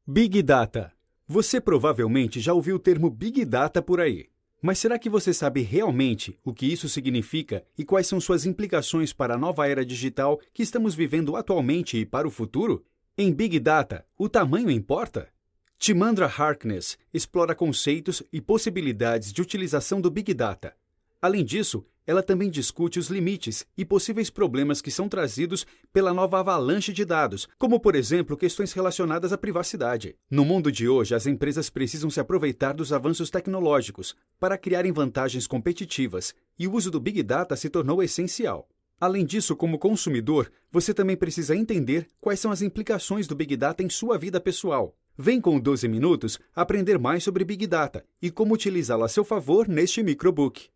Big Data. Você provavelmente já ouviu o termo Big Data por aí. Mas será que você sabe realmente o que isso significa e quais são suas implicações para a nova era digital que estamos vivendo atualmente e para o futuro? Em Big Data, o tamanho importa? Timandra Harkness explora conceitos e possibilidades de utilização do Big Data. Além disso, ela também discute os limites e possíveis problemas que são trazidos pela nova avalanche de dados, como, por exemplo, questões relacionadas à privacidade. No mundo de hoje, as empresas precisam se aproveitar dos avanços tecnológicos para criarem vantagens competitivas, e o uso do Big Data se tornou essencial. Além disso, como consumidor, você também precisa entender quais são as implicações do Big Data em sua vida pessoal. Vem com o 12 Minutos aprender mais sobre Big Data e como utilizá-lo a seu favor neste microbook.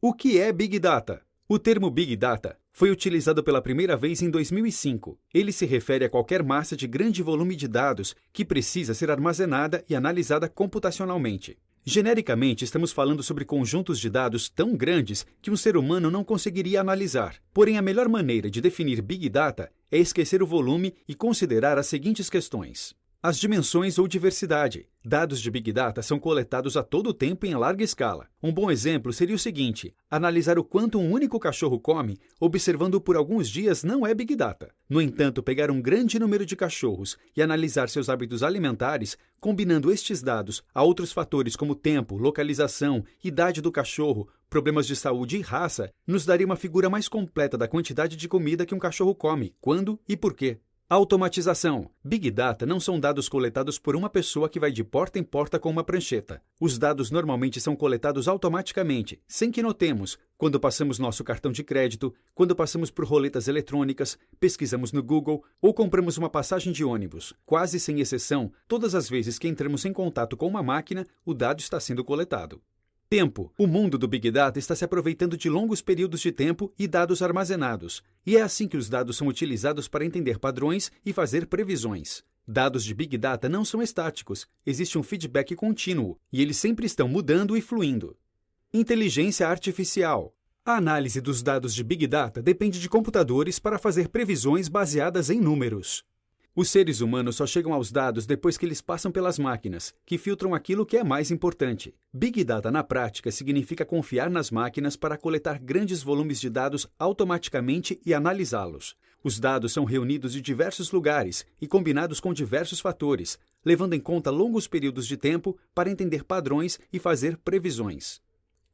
O que é Big Data? O termo Big Data foi utilizado pela primeira vez em 2005. Ele se refere a qualquer massa de grande volume de dados que precisa ser armazenada e analisada computacionalmente. Genericamente, estamos falando sobre conjuntos de dados tão grandes que um ser humano não conseguiria analisar. Porém, a melhor maneira de definir Big Data é esquecer o volume e considerar as seguintes questões. As dimensões ou diversidade. Dados de Big Data são coletados a todo tempo em larga escala. Um bom exemplo seria o seguinte: analisar o quanto um único cachorro come, observando-o por alguns dias, não é Big Data. No entanto, pegar um grande número de cachorros e analisar seus hábitos alimentares, combinando estes dados a outros fatores como tempo, localização, idade do cachorro, problemas de saúde e raça, nos daria uma figura mais completa da quantidade de comida que um cachorro come, quando e por quê. Automatização. Big Data não são dados coletados por uma pessoa que vai de porta em porta com uma prancheta. Os dados normalmente são coletados automaticamente, sem que notemos, quando passamos nosso cartão de crédito, quando passamos por roletas eletrônicas, pesquisamos no Google ou compramos uma passagem de ônibus. Quase sem exceção, todas as vezes que entramos em contato com uma máquina, o dado está sendo coletado. Tempo. O mundo do Big Data está se aproveitando de longos períodos de tempo e dados armazenados. E é assim que os dados são utilizados para entender padrões e fazer previsões. Dados de Big Data não são estáticos, existe um feedback contínuo, e eles sempre estão mudando e fluindo. Inteligência artificial. A análise dos dados de Big Data depende de computadores para fazer previsões baseadas em números. Os seres humanos só chegam aos dados depois que eles passam pelas máquinas, que filtram aquilo que é mais importante. Big Data, na prática, significa confiar nas máquinas para coletar grandes volumes de dados automaticamente e analisá-los. Os dados são reunidos de diversos lugares e combinados com diversos fatores, levando em conta longos períodos de tempo para entender padrões e fazer previsões.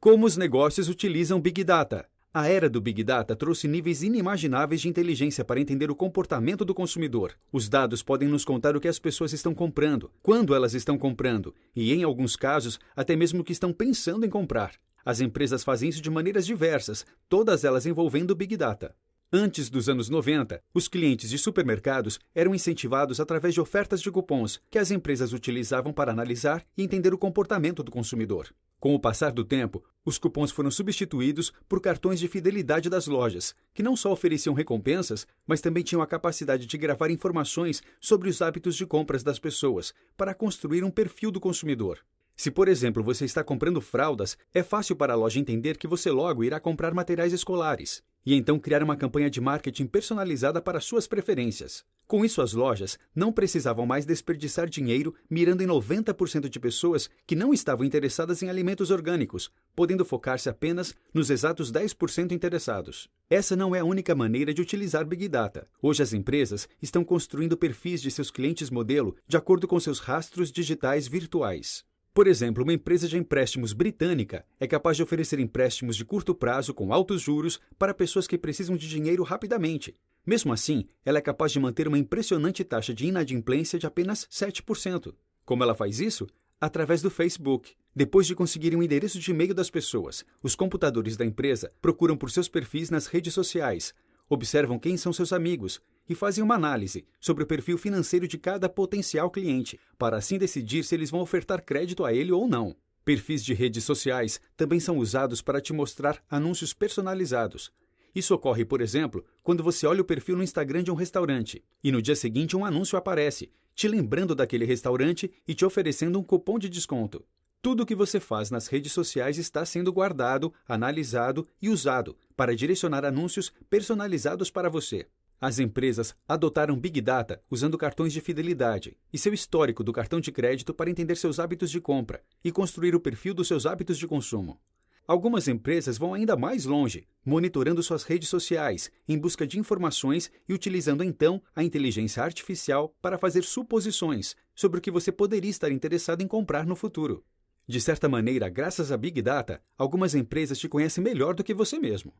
Como os negócios utilizam Big Data? A era do Big Data trouxe níveis inimagináveis de inteligência para entender o comportamento do consumidor. Os dados podem nos contar o que as pessoas estão comprando, quando elas estão comprando e, em alguns casos, até mesmo o que estão pensando em comprar. As empresas fazem isso de maneiras diversas, todas elas envolvendo Big Data. Antes dos anos 90, os clientes de supermercados eram incentivados através de ofertas de cupons que as empresas utilizavam para analisar e entender o comportamento do consumidor. Com o passar do tempo, os cupons foram substituídos por cartões de fidelidade das lojas, que não só ofereciam recompensas, mas também tinham a capacidade de gravar informações sobre os hábitos de compras das pessoas, para construir um perfil do consumidor. Se, por exemplo, você está comprando fraldas, é fácil para a loja entender que você logo irá comprar materiais escolares, e então criar uma campanha de marketing personalizada para suas preferências. Com isso, as lojas não precisavam mais desperdiçar dinheiro mirando em 90% de pessoas que não estavam interessadas em alimentos orgânicos, podendo focar-se apenas nos exatos 10% interessados. Essa não é a única maneira de utilizar Big Data. Hoje as empresas estão construindo perfis de seus clientes modelo de acordo com seus rastros digitais virtuais. Por exemplo, uma empresa de empréstimos britânica é capaz de oferecer empréstimos de curto prazo com altos juros para pessoas que precisam de dinheiro rapidamente. Mesmo assim, ela é capaz de manter uma impressionante taxa de inadimplência de apenas 7%. Como ela faz isso? Através do Facebook. Depois de conseguirem o endereço de e-mail das pessoas, os computadores da empresa procuram por seus perfis nas redes sociais, observam quem são seus amigos e fazem uma análise sobre o perfil financeiro de cada potencial cliente, para assim decidir se eles vão ofertar crédito a ele ou não. Perfis de redes sociais também são usados para te mostrar anúncios personalizados. Isso ocorre, por exemplo, quando você olha o perfil no Instagram de um restaurante e no dia seguinte um anúncio aparece, te lembrando daquele restaurante e te oferecendo um cupom de desconto. Tudo o que você faz nas redes sociais está sendo guardado, analisado e usado para direcionar anúncios personalizados para você. As empresas adotaram Big Data usando cartões de fidelidade e seu histórico do cartão de crédito para entender seus hábitos de compra e construir o perfil dos seus hábitos de consumo. Algumas empresas vão ainda mais longe, monitorando suas redes sociais em busca de informações e utilizando então a inteligência artificial para fazer suposições sobre o que você poderia estar interessado em comprar no futuro. De certa maneira, graças a Big Data, algumas empresas te conhecem melhor do que você mesmo.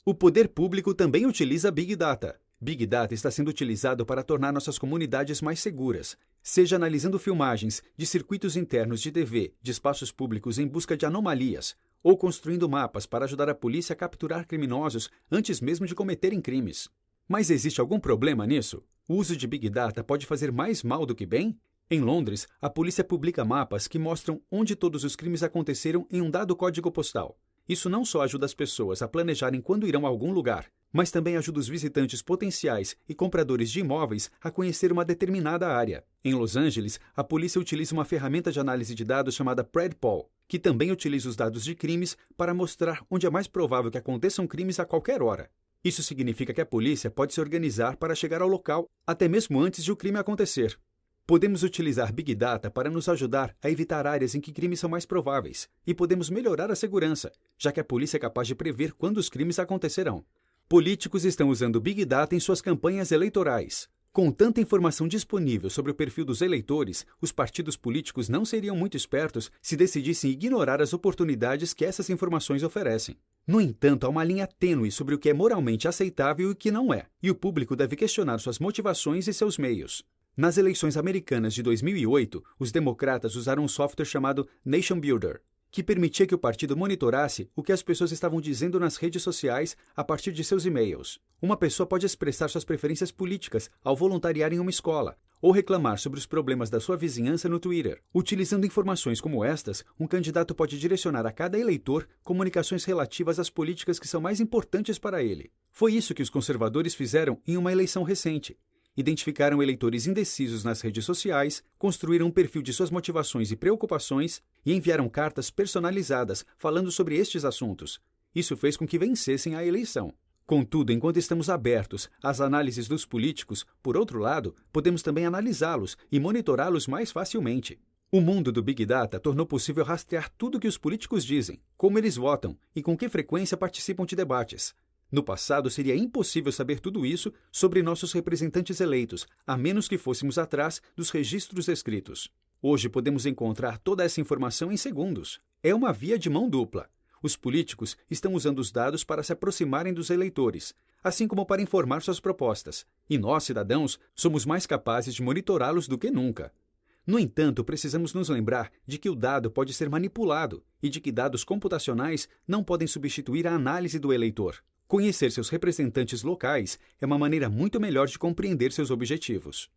O poder público também utiliza Big Data. Big Data está sendo utilizado para tornar nossas comunidades mais seguras, seja analisando filmagens de circuitos internos de TV de espaços públicos em busca de anomalias, ou construindo mapas para ajudar a polícia a capturar criminosos antes mesmo de cometerem crimes. Mas existe algum problema nisso? O uso de Big Data pode fazer mais mal do que bem? Em Londres, a polícia publica mapas que mostram onde todos os crimes aconteceram em um dado código postal. Isso não só ajuda as pessoas a planejarem quando irão a algum lugar, mas também ajuda os visitantes potenciais e compradores de imóveis a conhecer uma determinada área. Em Los Angeles, a polícia utiliza uma ferramenta de análise de dados chamada Predpol, que também utiliza os dados de crimes para mostrar onde é mais provável que aconteçam crimes a qualquer hora. Isso significa que a polícia pode se organizar para chegar ao local até mesmo antes de o crime acontecer. Podemos utilizar Big Data para nos ajudar a evitar áreas em que crimes são mais prováveis e podemos melhorar a segurança, já que a polícia é capaz de prever quando os crimes acontecerão. Políticos estão usando Big Data em suas campanhas eleitorais. Com tanta informação disponível sobre o perfil dos eleitores, os partidos políticos não seriam muito espertos se decidissem ignorar as oportunidades que essas informações oferecem. No entanto, há uma linha tênue sobre o que é moralmente aceitável e o que não é, e o público deve questionar suas motivações e seus meios. Nas eleições americanas de 2008, os democratas usaram um software chamado Nation Builder, que permitia que o partido monitorasse o que as pessoas estavam dizendo nas redes sociais a partir de seus e-mails. Uma pessoa pode expressar suas preferências políticas ao voluntariar em uma escola, ou reclamar sobre os problemas da sua vizinhança no Twitter. Utilizando informações como estas, um candidato pode direcionar a cada eleitor comunicações relativas às políticas que são mais importantes para ele. Foi isso que os conservadores fizeram em uma eleição recente. Identificaram eleitores indecisos nas redes sociais, construíram um perfil de suas motivações e preocupações e enviaram cartas personalizadas falando sobre estes assuntos. Isso fez com que vencessem a eleição. Contudo, enquanto estamos abertos às análises dos políticos, por outro lado, podemos também analisá-los e monitorá-los mais facilmente. O mundo do Big Data tornou possível rastrear tudo o que os políticos dizem, como eles votam e com que frequência participam de debates. No passado, seria impossível saber tudo isso sobre nossos representantes eleitos, a menos que fôssemos atrás dos registros escritos. Hoje podemos encontrar toda essa informação em segundos. É uma via de mão dupla. Os políticos estão usando os dados para se aproximarem dos eleitores, assim como para informar suas propostas. E nós, cidadãos, somos mais capazes de monitorá-los do que nunca. No entanto, precisamos nos lembrar de que o dado pode ser manipulado e de que dados computacionais não podem substituir a análise do eleitor. Conhecer seus representantes locais é uma maneira muito melhor de compreender seus objetivos.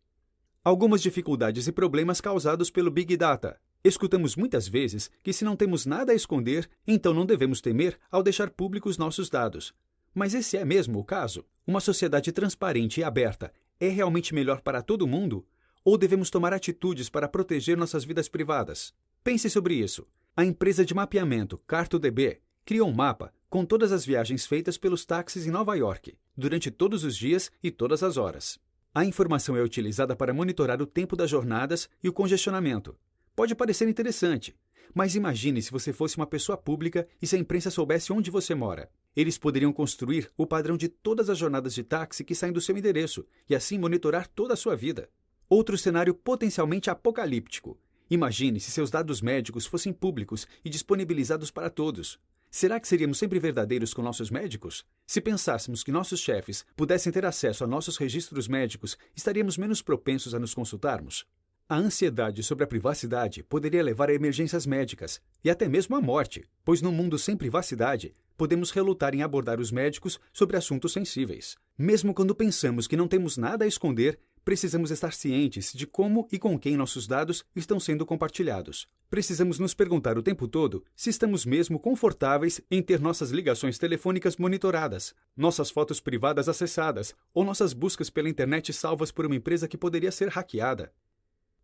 Algumas dificuldades e problemas causados pelo Big Data. Escutamos muitas vezes que se não temos nada a esconder, então não devemos temer ao deixar públicos nossos dados. Mas esse é mesmo o caso? Uma sociedade transparente e aberta é realmente melhor para todo mundo? Ou devemos tomar atitudes para proteger nossas vidas privadas? Pense sobre isso. A empresa de mapeamento CartoDB criou um mapa com todas as viagens feitas pelos táxis em Nova York, durante todos os dias e todas as horas. A informação é utilizada para monitorar o tempo das jornadas e o congestionamento. Pode parecer interessante, mas imagine se você fosse uma pessoa pública e se a imprensa soubesse onde você mora. Eles poderiam construir o padrão de todas as jornadas de táxi que saem do seu endereço e assim monitorar toda a sua vida. Outro cenário potencialmente apocalíptico. Imagine se seus dados médicos fossem públicos e disponibilizados para todos. Será que seríamos sempre verdadeiros com nossos médicos? Se pensássemos que nossos chefes pudessem ter acesso a nossos registros médicos, estaríamos menos propensos a nos consultarmos? A ansiedade sobre a privacidade poderia levar a emergências médicas e até mesmo à morte, pois num mundo sem privacidade, podemos relutar em abordar os médicos sobre assuntos sensíveis. Mesmo quando pensamos que não temos nada a esconder, precisamos estar cientes de como e com quem nossos dados estão sendo compartilhados. Precisamos nos perguntar o tempo todo se estamos mesmo confortáveis em ter nossas ligações telefônicas monitoradas, nossas fotos privadas acessadas ou nossas buscas pela internet salvas por uma empresa que poderia ser hackeada.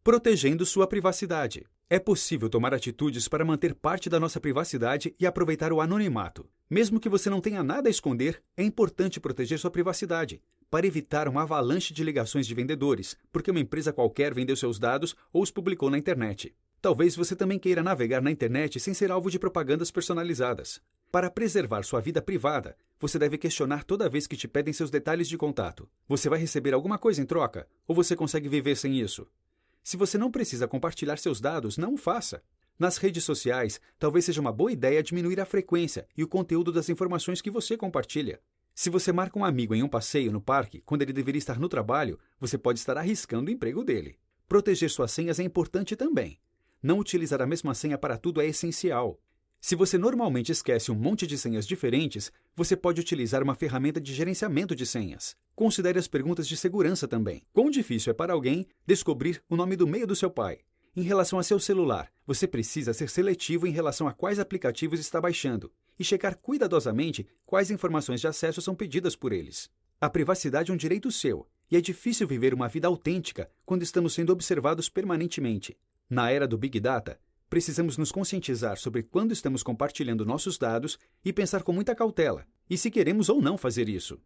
Protegendo sua privacidade. É possível tomar atitudes para manter parte da nossa privacidade e aproveitar o anonimato. Mesmo que você não tenha nada a esconder, é importante proteger sua privacidade, para evitar uma avalanche de ligações de vendedores, porque uma empresa qualquer vendeu seus dados ou os publicou na internet. Talvez você também queira navegar na internet sem ser alvo de propagandas personalizadas. Para preservar sua vida privada, você deve questionar toda vez que te pedem seus detalhes de contato. Você vai receber alguma coisa em troca? Ou você consegue viver sem isso? Se você não precisa compartilhar seus dados, não o faça. Nas redes sociais, talvez seja uma boa ideia diminuir a frequência e o conteúdo das informações que você compartilha. Se você marca um amigo em um passeio no parque, quando ele deveria estar no trabalho, você pode estar arriscando o emprego dele. Proteger suas senhas é importante também. Não utilizar a mesma senha para tudo é essencial. Se você normalmente esquece um monte de senhas diferentes, você pode utilizar uma ferramenta de gerenciamento de senhas. Considere as perguntas de segurança também. Quão difícil é para alguém descobrir o nome do meio do seu pai? Em relação a seu celular, você precisa ser seletivo em relação a quais aplicativos está baixando e checar cuidadosamente quais informações de acesso são pedidas por eles. A privacidade é um direito seu, e é difícil viver uma vida autêntica quando estamos sendo observados permanentemente. Na era do Big Data, precisamos nos conscientizar sobre quando estamos compartilhando nossos dados e pensar com muita cautela, e se queremos ou não fazer isso.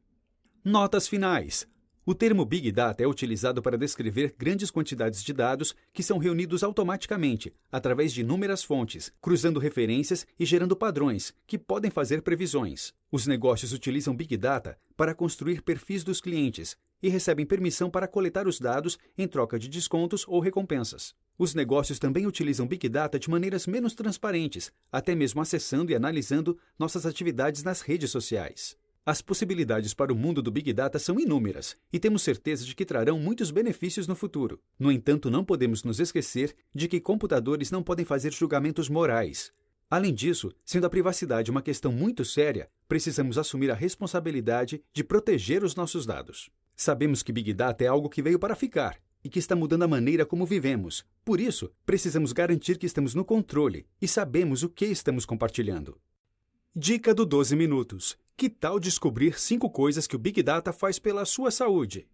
Notas finais. O termo Big Data é utilizado para descrever grandes quantidades de dados que são reunidos automaticamente, através de inúmeras fontes, cruzando referências e gerando padrões, que podem fazer previsões. Os negócios utilizam Big Data para construir perfis dos clientes e recebem permissão para coletar os dados em troca de descontos ou recompensas. Os negócios também utilizam Big Data de maneiras menos transparentes, até mesmo acessando e analisando nossas atividades nas redes sociais. As possibilidades para o mundo do Big Data são inúmeras e temos certeza de que trarão muitos benefícios no futuro. No entanto, não podemos nos esquecer de que computadores não podem fazer julgamentos morais. Além disso, sendo a privacidade uma questão muito séria, precisamos assumir a responsabilidade de proteger os nossos dados. Sabemos que Big Data é algo que veio para ficar e que está mudando a maneira como vivemos. Por isso, precisamos garantir que estamos no controle e sabemos o que estamos compartilhando. Dica do 12 minutos. Que tal descobrir 5 coisas que o Big Data faz pela sua saúde?